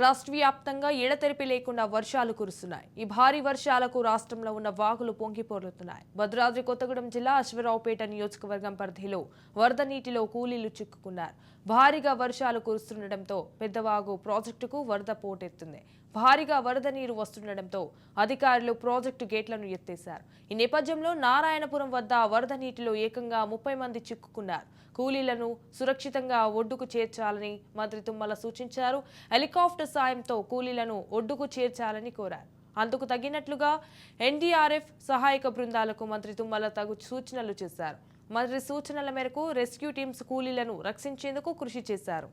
రాష్ట్ర వ్యాప్తంగా ఎడతెరిపి లేకుండా వర్షాలు కురుస్తున్నాయి. ఈ భారీ వర్షాలకు రాష్ట్రంలో ఉన్న వాగులు పొంగిపోరుతున్నాయి. భద్రాద్రి కొత్తగూడెం జిల్లా అశ్వరావుపేట నియోజకవర్గం పరిధిలో వరద నీటిలో కూలీలు చిక్కుకున్నారు. భారీగా వర్షాలు కురుస్తుండటంతో పెద్దవాగు ప్రాజెక్టుకు వరద పోటెత్తింది. భారీగా వరద నీరు వస్తుండటంతో అధికారులు ప్రాజెక్టు గేట్లను ఎత్తేశారు. ఈ నేపథ్యంలో నారాయణపురం వద్ద వరద నీటిలో ఏకంగా 30 మంది చిక్కుకున్నారు. కూలీలను సురక్షితంగా ఒడ్డుకు చేర్చాలని మంత్రి తుమ్మల సూచించారు. హెలికాప్టర్ సాయంతో కూలీలను ఒడ్డుకు చేర్చాలని కోరారు. అందుకు తగినట్లుగా ఎన్డీఆర్ఎఫ్ సహాయక బృందాలకు మంత్రి తుమ్మల తగు సూచనలు చేశారు. మంత్రి సూచనల మేరకు రెస్క్యూ టీమ్స్ కూలీలను రక్షించేందుకు కృషి చేశారు.